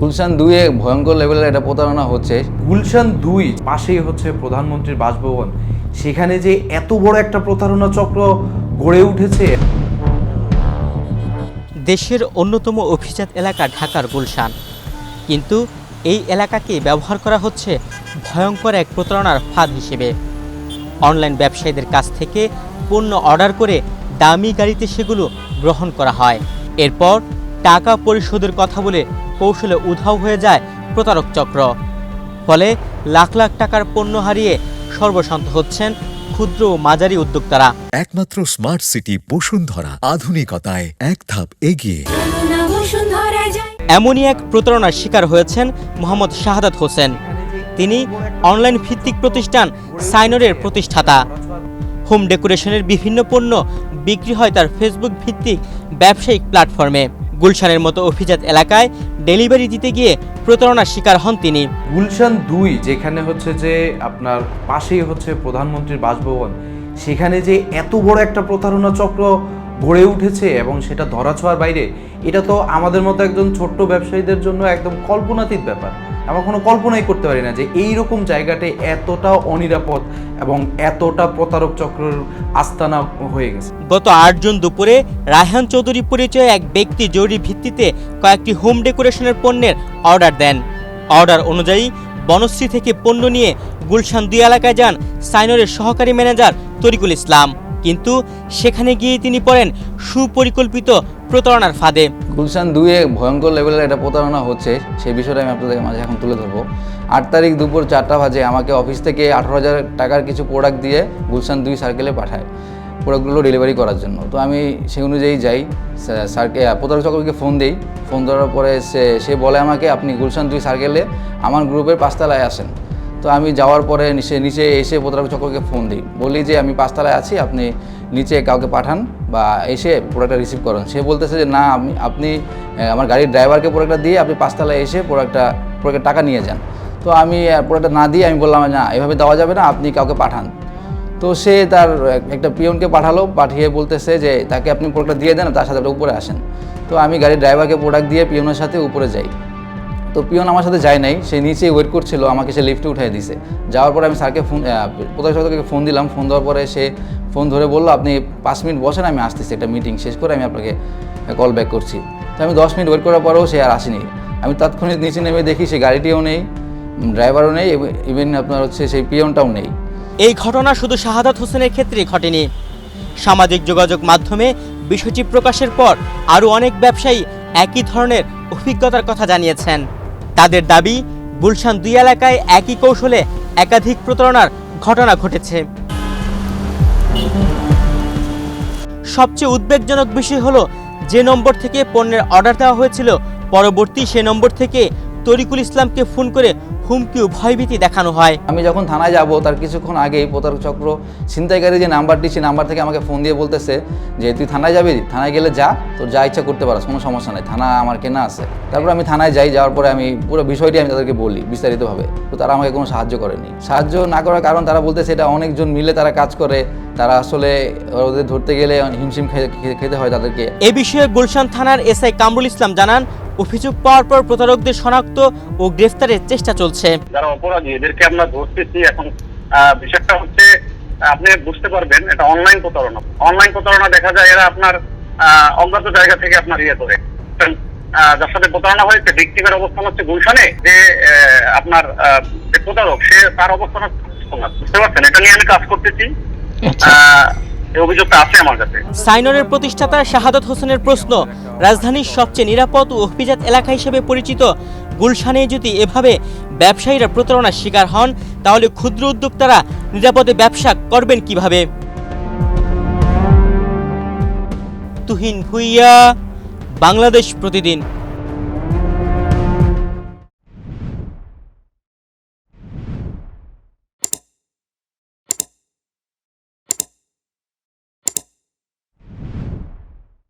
গুলশান 2-এ ভয়ঙ্কর লেভেলের একটা প্রতারণা হচ্ছে। গুলশান 2 পাশেই হচ্ছে প্রধানমন্ত্রীর বাসভবন, সেখানে যে এত বড় একটা প্রতারণা চক্র গড়ে উঠেছে। দেশের অন্যতম অভিজাত এলাকা ঢাকার গুলশান, কিন্তু এই এলাকাকে ব্যবহার করা হচ্ছে ভয়ঙ্কর এক প্রতারণার ফাঁদ হিসেবে। অনলাইন ব্যবসায়ীদের কাছ থেকে পণ্য অর্ডার করে দামি গাড়িতে সেগুলো গ্রহণ করা হয়। এরপর টাকা পরিশোধের কথা বলে কৌশলে উধাও হয়ে যায় প্রতারক চক্র। ফলে লাখ লাখ টাকার পণ্য হারিয়ে সর্বশান্ত হচ্ছেন ক্ষুদ্র ও মাঝারি উদ্যোক্তারা। একমাত্র স্মার্ট সিটি বসুন্ধরা, আধুনিকতায় এক ধাপ এগিয়ে। এমনই এক প্রতারণার শিকার হয়েছেন মোহাম্মদ শাহাদাত হোসেন। তিনি অনলাইন ভিত্তিক প্রতিষ্ঠান সাইনরের প্রতিষ্ঠাতা। হোম ডেকোরেশনের বিভিন্ন পণ্য বিক্রি হয় তার ফেসবুক ভিত্তিক ব্যবসায়িক প্ল্যাটফর্মে। গুলশানের মতো অভিজাত এলাকায় ডেলিভারি দিতে গিয়ে প্রতারণার শিকার হন তিনি। গুলশান 2 যেখানে হচ্ছে যে আপনার পাশেই হচ্ছে প্রধানমন্ত্রীর বাসভবন, সেখানে যে এত বড় একটা প্রতারণা চক্র গড়ে উঠেছে এবং সেটা ধরাছোঁয়ার বাইরে, এটা তো আমাদের মতো একজন ছোট্ট ব্যবসায়ীদের জন্য একদম কল্পনাতীত ব্যাপার। আমরা কোনো কল্পনাই করতে পারি না যে এইরকম জায়গাতে এতটা অনিরাপদ এবং এতটা প্রতারক চক্রের আস্তানা হয়ে গেছে। গত 8 জুন দুপুরে রায়হান চৌধুরী পরিচয়ে এক ব্যক্তি জরুরি ভিত্তিতে কয়েকটি হোম ডেকোরেশনের পণ্যের অর্ডার দেন। অর্ডার অনুযায়ী বনশ্রী থেকে পণ্য নিয়ে গুলশান 2 এলাকায় যান সাইনরের সহকারী ম্যানেজার তরিকুল ইসলাম, কিন্তু সেখানে গিয়ে তিনি পড়েন সুপরিকল্পিত প্রতারণার ফাঁদে। গুলশান 2-এ ভয়ঙ্কর লেভেলের একটা প্রতারণা হচ্ছে, সেই বিষয়টা আমি আপনাদের মাঝে এখন তুলে ধরবো। 8 তারিখ দুপুর 4টা বাজে আমাকে অফিস থেকে 18,000 টাকার কিছু প্রোডাক্ট দিয়ে গুলশান 2 সার্কেলে পাঠায় প্রোডাক্টগুলো ডেলিভারি করার জন্য। তো আমি সেই অনুযায়ী যাই, স্যারকে প্রতারক চক্রকে ফোন দিই। ফোন দেওয়ার পরে সে বলে আমাকে, আপনি গুলশান 2 সার্কেলে আমার গ্রুপের 5 তলায় আসেন। তো আমি যাওয়ার পরে নিচে এসে প্রতারক চক্রকে ফোন দিই, বলি যে আমি 5 তলায় আছি, আপনি নিচে কাউকে পাঠান বা এসে প্রোডাক্টটা রিসিভ করেন। সে বলতেছে যে না, আপনি আমার গাড়ির ড্রাইভারকে প্রোডাক্টটা দিয়ে আপনি 5 তলায় এসে প্রোডাক্টের টাকা নিয়ে যান। তো আমি প্রোডাক্টটা না দিয়ে আমি বললাম না, এভাবে দেওয়া যাবে না, আপনি কাউকে পাঠান। তো সে তার একটা পিয়নকে পাঠালো, পাঠিয়ে বলতেছে যে তাকে আপনি প্রোডাক্টটা দিয়ে দেন, তার সাথে উপরে আসেন। তো আমি গাড়ির ড্রাইভারকে প্রোডাক্ট দিয়ে পিয়নের সাথে উপরে যাই। তো পিয়ন আমার সাথে যায় নাই, সে নিচে ওয়েট করছিল, আমাকে সে লিফটে উঠিয়ে দিছে। যাওয়ার পরে আমি স্যারকে প্রতারক চক্রকে ফোন দিলাম। ফোন দেওয়ার পরে সে ফোন ধরে বললো, আপনি 5 মিনিট বসেন, আমি আসতেছি, একটা মিটিং শেষ করে আমি আপনাকে কল ব্যাক করছি। তো আমি 10 মিনিট ওয়েট করার পরেও সে আর আসেনি। আমি তাৎক্ষণিক নিচে নেমে দেখি সে গাড়িটিও নেই, ড্রাইভারও নেই, ইভেন আপনার হচ্ছে সেই পিয়নটাও নেই। এই ঘটনা শুধু শাহাদাত হোসেনের ক্ষেত্রেই ঘটেনি। সামাজিক যোগাযোগ মাধ্যমে বিষয়টি প্রকাশের পর আরও অনেক ব্যবসায়ী একই ধরনের অভিজ্ঞতার কথা জানিয়েছেন। তাদের দাবি, গুলশান 2 এলাকায় একই কৌশলে একাধিক প্রতারণার ঘটনা ঘটেছে। সবচেয়ে উদ্বেগজনক বিষয় হলো, যে নম্বর থেকে পণ্যের অর্ডার দেওয়া হয়েছিল, পরবর্তী সে নম্বর থেকে তরিকুল ইসলামকে ফোন করে হুমকি ও ভয়ভীতি দেখানো হয়। আমি যখন থানায় যাব তার কিছুক্ষণ আগেই প্রতারক চক্র ছিনতাইকারী যে নাম্বারটি, সেই নাম্বার থেকে আমাকে ফোন দিয়ে বলতেছে যে তুই থানায় যাবি, থানায় গেলে যা, তোর যা ইচ্ছা করতে পারস, কোনো সমস্যা নেই, থানা আমার কেনা আছে। তারপর আমি থানায় যাই, যাওয়ার পরে আমি পুরো বিষয়টি আমি তাদেরকে বলি বিস্তারিতভাবে। তো তারা আমাকে কোনো সাহায্য করেনি। সাহায্য না করার কারণ তারা বলতেছে এটা অনেকজন মিলে তারা কাজ করে, তারা আসলে ওদের ধরতে গেলে হিমশিম খেতে হয় তাদেরকে। এ বিষয়ে গুলশান থানার এসআই কামরুল ইসলাম জানান, অভিযোগ পাওয়ার পর প্রতারকদের শনাক্ত ও গ্রেফতারের চেষ্টা চলছে। যারা অপরাধী এদেরকে আমরা ধরতেছি। এখন বিষয়টা হচ্ছে, আপনি বুঝতে পারবেন এটা অনলাইন প্রতারণা। অনলাইন প্রতারণা দেখা যায় এরা আপনার অজ্ঞাত জায়গা থেকে আপনার করে। যার সাথে প্রতারণা হয়েছে, ভিকটিমের অবস্থান হচ্ছে গুলশানে, যে আপনার প্রতারক সে তার অবস্থান হচ্ছে, বুঝতে পারছেন? এটা নিয়ে আমি কাজ করতেছি। সাইনরের প্রতিষ্ঠাতা শাহাদাত হোসেনের প্রশ্ন, রাজধানীর সবচেয়ে নিরাপদ ও অভিজাত এলাকা হিসেবে পরিচিত গুলশানে যদি এভাবে ব্যবসায়ীরা প্রতারণার শিকার হন, তাহলে ক্ষুদ্র উদ্যোক্তারা নিরাপদে ব্যবসা করবেন কিভাবে? তুহিন ভুইয়া, বাংলাদেশ প্রতিদিন।